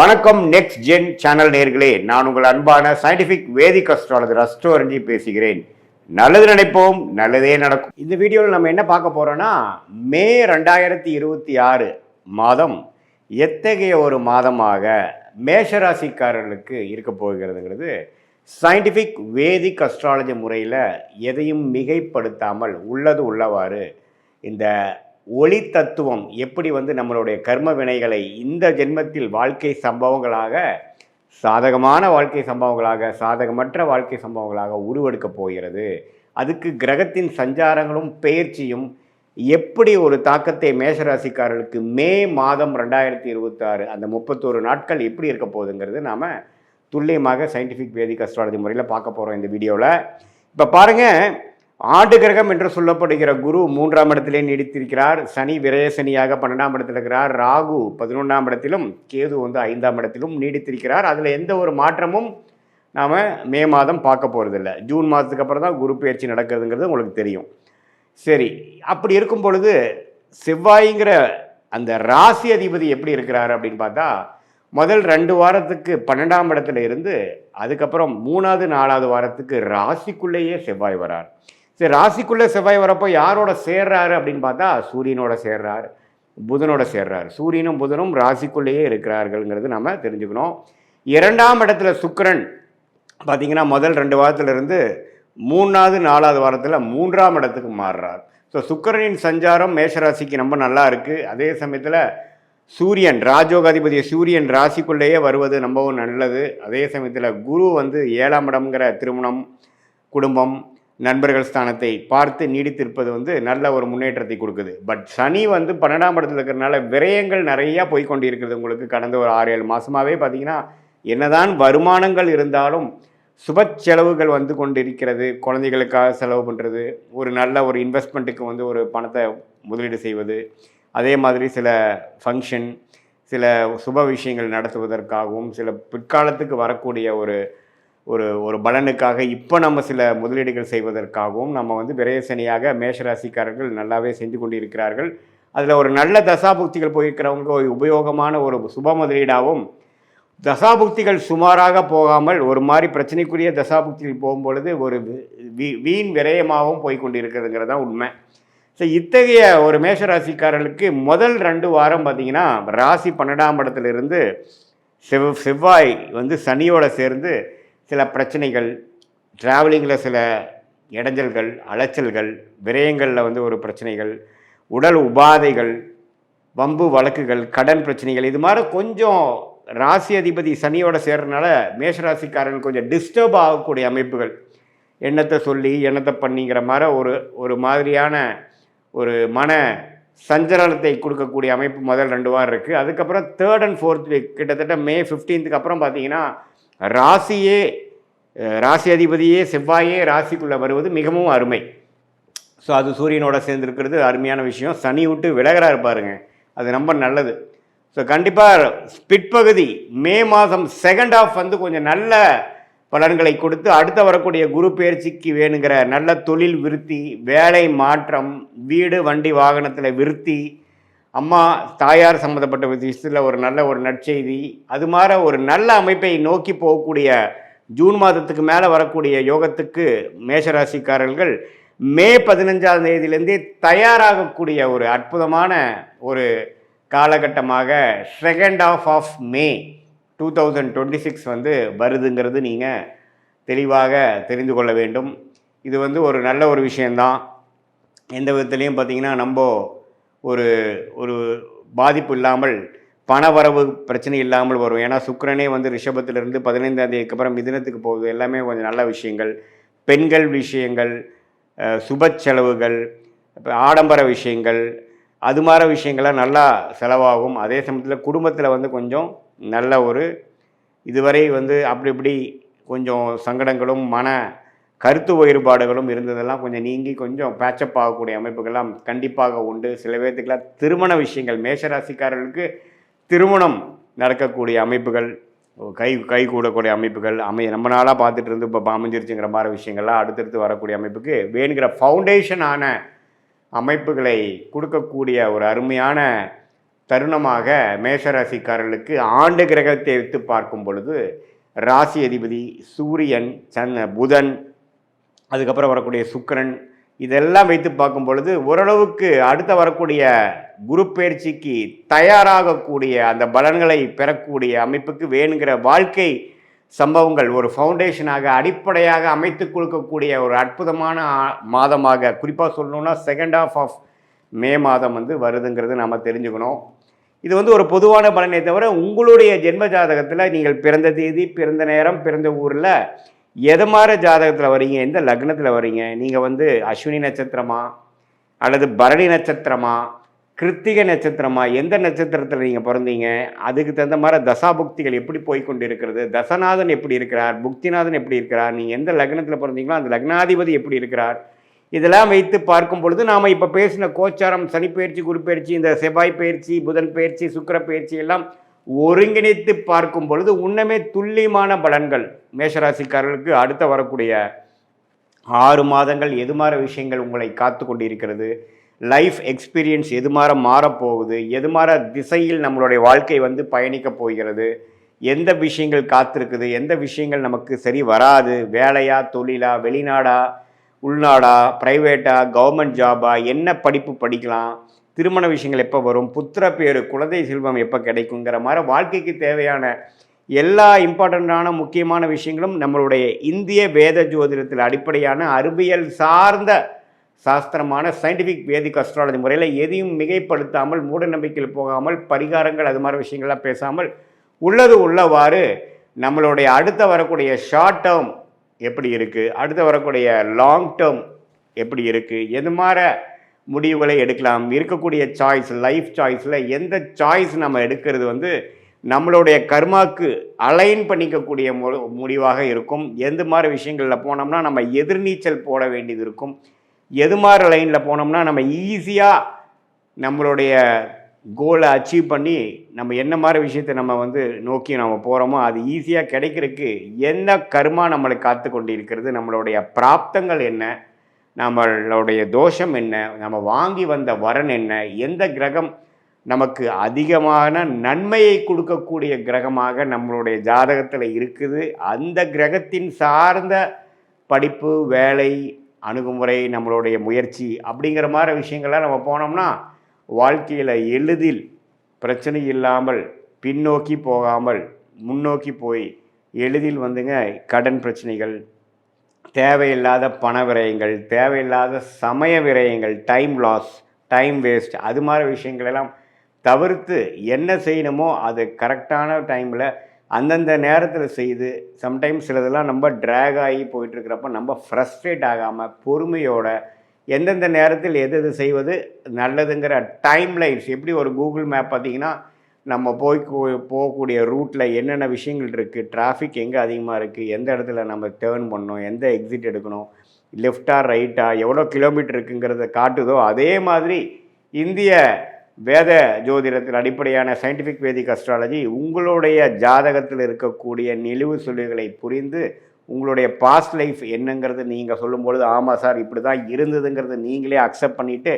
வணக்கம் next gen channel நேர்களே, நான் உங்கள் அன்பான சயின்டிபிக் வேதிக் அஸ்ட்ராலஜர் அஸ்ட்ரோரஞ்சி பேசுகிறேன். நல்லது நினைப்போம், நல்லதே நடக்கும். இந்த வீடியோவில் நம்ம என்ன பார்க்க போறோம்னா, மே 2026 மாதம் எத்தகைய ஒரு மாதமாக மேஷராசிக்காரர்களுக்கு இருக்க போகிறதுங்கிறது சயின்டிபிக் வேதிக் அஸ்ட்ராலஜி முறையில் எதையும் மிகைப்படுத்தாமல் உள்ளது உள்ளவாறு இந்த ஒளி தத்துவம் எப்படி நம்மளுடைய கர்ம வினைகளை இந்த ஜென்மத்தில் வாழ்க்கை சம்பவங்களாக சாதகமான வாழ்க்கை சம்பவங்களாக சாதகமற்ற வாழ்க்கை சம்பவங்களாக உருவெடுக்க போகிறது. அதுக்கு கிரகத்தின் சஞ்சாரங்களும் பெயர்ச்சியும் எப்படி ஒரு தாக்கத்தை மேஷராசிக்காரர்களுக்கு மே மாதம் 2026 அந்த 31 நாட்கள் எப்படி இருக்க போகுதுங்கிறது நாம் துல்லியமாக சயின்டிஃபிக் வேதிக் அஸ்ட்ராலஜி முறையில் பார்க்க போகிறோம் இந்த வீடியோவில். இப்போ பாருங்கள், ஆண்டு கிரகம் என்று சொல்லப்படுகிற குரு 3ஆம் இடத்திலே நீடித்திருக்கிறார். சனி விரயசனியாக 12ஆம் இடத்தில் இருக்கிறார். ராகு 11ஆம் இடத்திலும், கேது 5ஆம் இடத்திலும் நீடித்திருக்கிறார். அதில் எந்த ஒரு மாற்றமும் நாம் மே மாதம் பார்க்க போகிறதில்ல. ஜூன் மாதத்துக்கு அப்புறம் தான் குரு பயிற்சி நடக்கிறதுங்கிறது உங்களுக்கு தெரியும். சரி, அப்படி இருக்கும் பொழுது செவ்வாய்ங்கிற அந்த ராசி அதிபதி எப்படி இருக்கிறார் அப்படின்னு பார்த்தா, முதல் 2 வாரத்துக்கு 12ஆம் இடத்துல இருந்து அதுக்கப்புறம் 3வது 4வது வாரத்துக்கு ராசிக்குள்ளேயே செவ்வாய் வரார். சரி, ராசிக்குள்ளே செவ்வாய் வரப்போ யாரோட சேர்றாரு அப்படின்னு பார்த்தா சூரியனோட சேர்றார், புதனோட சேர்றார். சூரியனும் புதனும் ராசிக்குள்ளேயே இருக்கிறார்கள்ங்கிறது நம்ம தெரிஞ்சுக்கணும். 2ஆம் இடத்துல சுக்கிரன் பார்த்திங்கன்னா முதல் 2 வாரத்திலிருந்து 3வது 4வது வாரத்தில் 3ஆம் இடத்துக்கு மாறுறார். ஸோ சுக்கிரனின் சஞ்சாரம் மேஷராசிக்கு ரொம்ப நல்லா இருக்குது. அதே சமயத்தில் சூரியன் ராஜோகாதிபதி சூரியன் ராசிக்குள்ளேயே வருவது ரொம்பவும் நல்லது. அதே சமயத்தில் குரு 7ஆம் இடம்ங்கிற திருமணம், குடும்பம், நண்பர்கள் ஸ்தானத்தை பார்த்து நீடித்திருப்பது நல்ல ஒரு முன்னேற்றத்தை கொடுக்குது. பட் சனி 12ஆம் இடத்துல இருக்கிறதுனால விரயங்கள் நிறையா போய்கொண்டு இருக்கிறது. உங்களுக்கு கடந்த ஒரு 6-7 மாதமாகவே பார்த்திங்கன்னா என்னதான் வருமானங்கள் இருந்தாலும் சுப செலவுகள் கொண்டு இருக்கிறது. குழந்தைகளுக்காக செலவு பண்ணுறது, ஒரு நல்ல ஒரு இன்வெஸ்ட்மெண்ட்டுக்கு ஒரு பணத்தை முதலீடு செய்வது, அதே மாதிரி சில ஃபங்க்ஷன், சில சுப விஷயங்கள் நடத்துவதற்காகவும் சில பிற்காலத்துக்கு வரக்கூடிய ஒரு ஒரு ஒரு பலனுக்காக இப்போ நம்ம சில முதலீடுகள் செய்வதற்காகவும் நம்ம விரயசனியாக மேஷராசிக்காரர்கள் நல்லாவே செஞ்சு கொண்டு இருக்கிறார்கள். அதில் ஒரு நல்ல தசாபுக்திகள் போயிருக்கிறவங்க உபயோகமான ஒரு சுப முதலீடாகவும், தசாபுக்திகள் சுமாராக போகாமல் ஒரு மாதிரி பிரச்சனைக்குரிய தசாபுக்திகள் போகும்பொழுது ஒரு வீண் விரயமாகவும் போய்கொண்டு இருக்கிறதுங்கிறது தான் உண்மை. ஸோ இத்தகைய ஒரு மேஷராசிக்காரர்களுக்கு முதல் 2 வாரம் பார்த்திங்கன்னா ராசி 12ஆம் இடத்துலேருந்து செவ்வாய் சனியோடு சேர்ந்து சில பிரச்சனைகள், ட்ராவலிங்கில் சில இடைஞ்சல்கள், அலைச்சல்கள், விரயங்களில் ஒரு பிரச்சனைகள், உடல் உபாதைகள், வம்பு வழக்குகள், கடன் பிரச்சனைகள், இது மாதிரி கொஞ்சம் ராசி அதிபதி சனியோட சேர்றதுனால மேஷராசிக்காரர்கள் கொஞ்சம் டிஸ்டர்ப் ஆகக்கூடிய அமைப்புகள், எண்ணத்தை சொல்லி எண்ணத்தை பண்ணிங்கிற மாதிரி ஒரு மாதிரியான ஒரு மன சஞ்சலத்தை கொடுக்கக்கூடிய அமைப்பு முதல் 2 வாரம் இருக்குது. அதுக்கப்புறம் 3rd and 4th வீக் கிட்டத்தட்ட மே 15க்கு அப்புறம் பார்த்திங்கன்னா ராசி அதிபதியே செவ்வாயே ராசிக்குள்ளே வருவது மிகவும் அருமை. ஸோ அது சூரியனோட சேர்ந்துருக்கிறது அருமையான விஷயம். சனி விட்டு விலகிறாரு பாருங்க, அது ரொம்ப நல்லது. ஸோ கண்டிப்பாக பிற்பகுதி மே மாதம் 2nd half கொஞ்சம் நல்ல பலன்களை கொடுத்து அடுத்த வரக்கூடிய குரு பயிற்சிக்கு வேணுங்கிற நல்ல தொழில் விருத்தி, வேலை மாற்றம், வீடு வண்டி வாகனத்தில் விருத்தி, அம்மா தாயார் சம்மந்தப்பட்ட விஷயத்தில் ஒரு நல்ல ஒரு நற்செய்தி, அது மாதிரி ஒரு நல்ல அமைப்பை நோக்கி போகக்கூடிய ஜூன் மாதத்துக்கு மேலே வரக்கூடிய யோகத்துக்கு மேஷராசிக்காரர்கள் மே 15ஆம் தேதியிலேருந்தே தயாராகக்கூடிய ஒரு அற்புதமான ஒரு காலகட்டமாக 2nd half of மே 2026 வருதுங்கிறது நீங்கள் தெளிவாக தெரிந்து கொள்ள வேண்டும். இது ஒரு நல்ல ஒரு விஷயந்தான். எந்த விதத்துலேயும் பார்த்திங்கன்னா நம்ம ஒரு ஒரு பாதிப்பு இல்லாமல், பணவரவு பிரச்சனை இல்லாமல் வரும். ஏன்னா சுக்கிரனே ரிஷபத்திலிருந்து 15ஆம் தேதிக்கு அப்புறம் மிதுனத்துக்கு போகுது. எல்லாமே கொஞ்சம் நல்ல விஷயங்கள், பெண்கள் விஷயங்கள், சுப செலவுகள், ஆடம்பர விஷயங்கள், அது மாதிரி விஷயங்கள்லாம் நல்லா செலவாகும். அதே சமயத்தில் குடும்பத்தில் கொஞ்சம் நல்ல ஒரு இதுவரை அப்படி இப்படி கொஞ்சம் சங்கடங்களும் மன கருத்து வேறுபாடுகளும் இருந்ததெல்லாம் கொஞ்சம் நீங்கி கொஞ்சம் பேச்சப் ஆகக்கூடிய அமைப்புகள்லாம் கண்டிப்பாக உண்டு. சில பேர்த்துக்கெல்லாம் திருமண விஷயங்கள், மேஷராசிக்காரர்களுக்கு திருமணம் நடக்கக்கூடிய அமைப்புகள், கை கூடக்கூடிய அமைப்புகள் ரொம்ப நாளாக பார்த்துட்டு இருந்து இப்போ அமைஞ்சிருச்சுங்கிற மாதிரி விஷயங்கள்லாம் அடுத்தடுத்து வரக்கூடிய அமைப்புக்கு வேணுங்கிற ஃபவுண்டேஷனான அமைப்புகளை கொடுக்கக்கூடிய ஒரு அருமையான தருணமாக மேஷராசிக்காரர்களுக்கு ஆண்டு கிரகத்தை வைத்து பார்க்கும் பொழுது ராசி அதிபதி சூரியன், புதன், அதுக்கப்புறம் வரக்கூடிய சுக்கிரன், இதெல்லாம் வைத்து பார்க்கும் பொழுது ஓரளவுக்கு அடுத்த வரக்கூடிய குரு பயிற்சிக்கு தயாராகக்கூடிய அந்த பலன்களை பெறக்கூடிய அமைப்புக்கு வேணுங்கிற வாழ்க்கை சம்பவங்கள் ஒரு ஃபவுண்டேஷனாக அடிப்படையாக அமைத்து கொடுக்கக்கூடிய ஒரு அற்புதமான மாதமாக, குறிப்பாக சொல்லணும்னா செகண்ட் ஹாஃப் ஆஃப் மே மாதம் வருதுங்கிறது நம்ம தெரிஞ்சுக்கணும். இது ஒரு பொதுவான பலனை தவிர உங்களுடைய ஜென்ம ஜாதகத்தில் நீங்கள் பிறந்த தேதி, பிறந்த நேரம், பிறந்த ஊரில் எது மாதிரி ஜாதகத்தில் வரீங்க, எந்த லக்னத்தில் வரீங்க, நீங்கள் அஸ்வினி நட்சத்திரமா அல்லது பரணி நட்சத்திரமா, கிருத்திகை நட்சத்திரமா, எந்த நட்சத்திரத்தில் நீங்கள் பிறந்தீங்க, அதுக்கு தகுந்த மாதிரி தசாபுக்திகள் எப்படி போய்கொண்டு இருக்கிறது, தசநாதன் எப்படி இருக்கிறார், புக்திநாதன் எப்படி இருக்கிறார், நீங்கள் எந்த லக்னத்தில் பிறந்தீங்களோ அந்த லக்னாதிபதி எப்படி இருக்கிறார், இதெல்லாம் வைத்து பார்க்கும் பொழுது நாம் இப்போ பேசின கோச்சாரம், சனிப்பயிற்சி, குரு பயிற்சி, இந்த செவ்வாய் பயிற்சி, புதன் பயிற்சி, சுக்கிர பயிற்சி எல்லாம் ஒருங்கிணைத்து பார்க்கும் பொழுது உன்னமே துல்லியமான பலன்கள் மேஷராசிக்காரர்களுக்கு அடுத்த வரக்கூடிய 6 மாதங்கள் எது மாதிரி விஷயங்கள் உங்களை காத்து கொண்டிருக்கிறது, லைஃப் எக்ஸ்பீரியன்ஸ் எது மாதிரி மாறப்போகுது, எது மாதிரி திசையில் நம்மளுடைய வாழ்க்கை பயணிக்க போகிறது, எந்த விஷயங்கள் காத்திருக்குது, எந்த விஷயங்கள் நமக்கு சரி வராது, வேலையா, தொழிலா, வெளிநாடா, உள்நாடா, ப்ரைவேட்டா, கவர்மெண்ட் ஜாபா, என்ன படிப்பு படிக்கலாம், திருமண விஷயங்கள் எப்போ வரும், புத்திர பேரு, குழந்தை செல்வம் எப்போ கிடைக்குங்கிற மாதிரி வாழ்க்கைக்கு தேவையான எல்லா இம்பார்ட்டண்ட்டான முக்கியமான விஷயங்களும் நம்மளுடைய இந்திய வேத ஜோதிடத்தில் அடிப்படையான அறிவியல் சார்ந்த சாஸ்திரமான சயின்டிஃபிக் வேதிக் அஸ்ட்ராலஜி முறையில் எதையும் மிகைப்படுத்தாமல், மூட நம்பிக்கையில் போகாமல், பரிகாரங்கள் அது மாதிரி விஷயங்கள்லாம் பேசாமல் உள்ளது உள்ளவாறு நம்மளுடைய அடுத்த வரக்கூடிய ஷார்ட் டேர்ம் எப்படி இருக்குது, அடுத்து வரக்கூடிய லாங் டேர்ம் எப்படி இருக்குது, எது மாதிரி முடிவுகளை எடுக்கலாம், இருக்கக்கூடிய சாய்ஸ், லைஃப் சாய்ஸில் எந்த சாய்ஸ் நம்ம எடுக்கிறது நம்மளுடைய கர்மாக்கு அலைன் பண்ணிக்கக்கூடிய முடிவாக இருக்கும். எந்த மாதிரி விஷயங்களில் போனோம்னா நம்ம எதிர்நீச்சல் போட வேண்டியது இருக்கும், எது மாதிரி லைனில் போனோம்னா நம்ம ஈஸியாக நம்மளுடைய கோலை அச்சீவ் பண்ணி நம்ம என்ன மாதிரி விஷயத்தை நம்ம நோக்கி நம்ம போகிறோமோ அது ஈஸியாக கிடைக்கிறதுக்கு என்ன கர்மா நம்மளை காத்து கொண்டு இருக்கிறது, நம்மளுடைய பிராப்தங்கள் என்ன, நம்மளுடைய தோஷம் என்ன, நம்ம வாங்கி வந்த வரன் என்ன, எந்த கிரகம் நமக்கு அதிகமான நன்மையை கொடுக்கக்கூடிய கிரகமாக நம்மளுடைய ஜாதகத்தில் இருக்குது, அந்த கிரகத்தின் சார்ந்த படிப்பு, வேலை, அணுகுமுறை, நம்மளுடைய முயற்சி அப்படிங்கிற மாதிரி விஷயங்கள்லாம் நம்ம போனோம்னா வாழ்க்கையில் எளிதில் பிரச்சனை இல்லாமல் பின்னோக்கி போகாமல் முன்னோக்கி போய் எளிதில் கடன் பிரச்சனைகள், தேவையில்லாத பண விரயங்கள், தேவையில்லாத சமய விரயங்கள், டைம் லாஸ், டைம் வேஸ்ட், அது மாதிரி விஷயங்களெல்லாம் தவிர்த்து என்ன செய்யணுமோ அது கரெக்டான டைமில் அந்தந்த நேரத்தில் செய்து, சம்டைம்ஸ் சிலதெல்லாம் நம்ம ட்ராக் ஆகி போயிட்டுருக்கிறப்ப நம்ம ஃப்ரஸ்ட்ரேட் ஆகாமல் பொறுமையோட எந்தெந்த நேரத்தில் எது எது செய்வது நல்லதுங்கிற டைம் லைன்ஸ், எப்படி ஒரு கூகுள் மேப் பார்த்திங்கன்னா நம்ம போகக்கூடிய ரூட்டில் என்னென்ன விஷயங்கள் இருக்குது, டிராஃபிக் எங்கே அதிகமாக இருக்குது, எந்த இடத்துல நம்ம டேர்ன் பண்ணணும், எந்த எக்ஸிட் எடுக்கணும், லெஃப்டா ரைட்டா, எவ்வளோ கிலோமீட்டர் இருக்குங்கிறத காட்டுதோ அதே மாதிரி இந்திய வேத ஜோதிடத்தில் அடிப்படையான சயின்டிஃபிக் வேதிக் அஸ்ட்ராலஜி உங்களுடைய ஜாதகத்தில் இருக்கக்கூடிய நிலுவு சொல்லுகளை புரிந்து உங்களுடைய பாஸ்ட் லைஃப் என்னங்கிறது நீங்கள் சொல்லும்பொழுது ஆமாம் சார் இப்படி தான் இருந்ததுங்கிறது நீங்களே அக்செப்ட் பண்ணிவிட்டு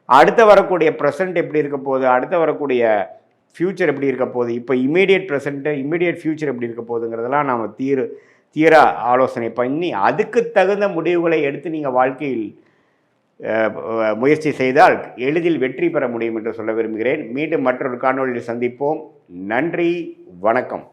அடுத்த வரக்கூடிய ப்ரெசண்ட் எப்படி இருக்க போகுது, அடுத்த வரக்கூடிய ஃப்யூச்சர் எப்படி இருக்க போகுது, இப்போ இமீடியட் ப்ரெசண்ட்டு, இமீடியட் ஃப்யூச்சர் எப்படி இருக்க போகுதுங்கிறதெல்லாம் நாம் தீர ஆலோசனை பண்ணி அதுக்கு தகுந்த முடிவுகளை எடுத்து நீங்கள் வாழ்க்கையில் முயற்சி செய்தால் எளிதில் வெற்றி பெற முடியும் என்று சொல்ல விரும்புகிறேன். மீண்டும் மற்றொரு காணொளியில் சந்திப்போம். நன்றி, வணக்கம்.